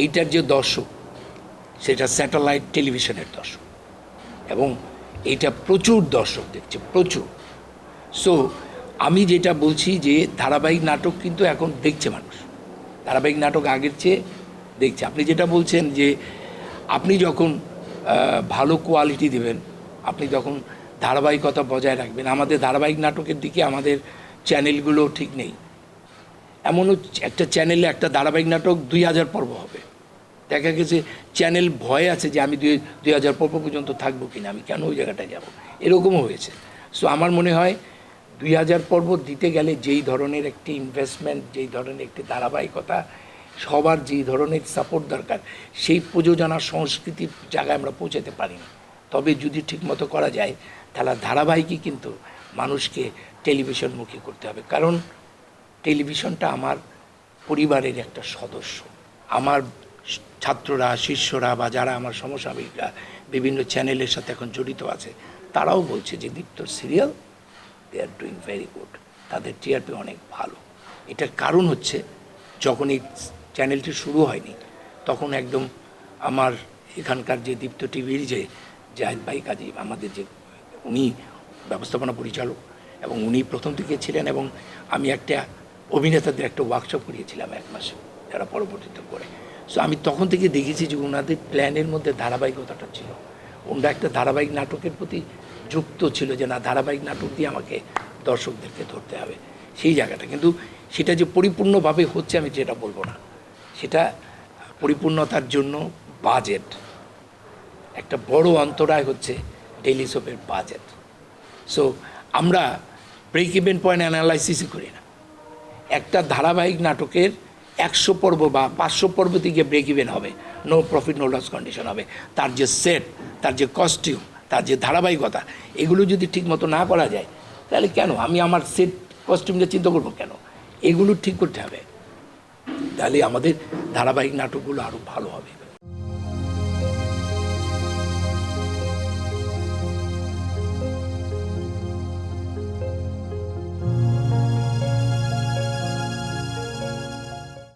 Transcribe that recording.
এইটার যে দর্শক সেটা স্যাটেলাইট টেলিভিশনের দর্শক, এবং এইটা প্রচুর দর্শক দেখছে, প্রচুর। সো আমি যেটা বলছি যে ধারাবাহিক নাটক কিন্তু এখন দেখছে মানুষ, ধারাবাহিক নাটক আগের চেয়ে দেখছে। আপনি যেটা বলছেন যে আপনি যখন ভালো কোয়ালিটি দেবেন, আপনি যখন ধারাবাহিকতা বজায় রাখবেন, আমাদের ধারাবাহিক নাটকের দিকে আমাদের চ্যানেলগুলো ঠিক নেই। এমনও একটা চ্যানেলে একটা ধারাবাহিক নাটক 2000 পর্ব হবে, দেখা গেছে চ্যানেল ভয় আছে যে আমি 2000 পর্ব পর্যন্ত থাকবো কিনা, আমি কেন ওই জায়গাটায় যাব, এরকমও হয়েছে। সো আমার মনে হয় 2000 পর্ব দিতে গেলে যেই ধরনের একটি ইনভেস্টমেন্ট, যেই ধরনের একটি ধারাবাহিকতা, সবার যেই ধরনের সাপোর্ট দরকার, সেই প্রযোজনা সংস্কৃতির জায়গায় আমরা পৌঁছাতে পারিনি। তবে যদি ঠিকমতো করা যায় তাহলে ধারাবাহিকই কিন্তু মানুষকে টেলিভিশনমুখী করতে হবে। কারণ টেলিভিশনটা আমার পরিবারের একটা সদস্য। আমার ছাত্ররা, শিষ্যরা বা যারা আমার সমসাময়িকরা বিভিন্ন চ্যানেলের সাথে এখন জড়িত আছে, তারাও বলছে যে দীপ্তর serial they are doing very good, তাদের টিআরপি অনেক ভালো। এটার কারণ হচ্ছে যখন এই চ্যানেলটি শুরু হয়নি তখন একদম আমার এখানকার যে দীপ্ত টিভির যে জাহিদ ভাই কাজী, আমাদের যে উনি ব্যবস্থাপনা পরিচালক, এবং উনি প্রথম থেকে ছিলেন, এবং আমি একটা অভিনেতাদের একটা ওয়ার্কশপ করিয়েছিলাম 1 মাস, যারা পরবর্তীতে করে। সো আমি তখন থেকে দেখেছি যে ওনাদের প্ল্যানের মধ্যে ধারাবাহিকতাটা ছিল, ওনারা একটা ধারাবাহিক নাটকের প্রতি যুক্ত ছিল যে না, ধারাবাহিক নাটক দিয়ে আমাকে দর্শকদেরকে ধরতে হবে, সেই জায়গাটা। কিন্তু সেটা যে পরিপূর্ণভাবে হচ্ছে আমি যেটা বলবো না, সেটা পরিপূর্ণতার জন্য বাজেট একটা বড় অন্তরায় হচ্ছে ডেইলি সোপের বাজেট। সো আমরা ব্রেক ইভেন পয়েন্ট অ্যানালাইসিসই করি না। একটা ধারাবাহিক নাটকের 100 পর্ব বা 500 পর্ব থেকে ব্রেক ইভেন হবে, no profit no loss condition হবে। তার যে সেট, তার যে কস্টিউম, তার যে ধারাবাহিকতা, এগুলো যদি ঠিকমতো না করা যায় তাহলে কেন আমি আমার সেট কস্টিউমটা চিন্তা করবো কেন? এগুলো ঠিক করতে হবে, তাহলে আমাদের ধারাবাহিক নাটকগুলো আরও ভালো হবে।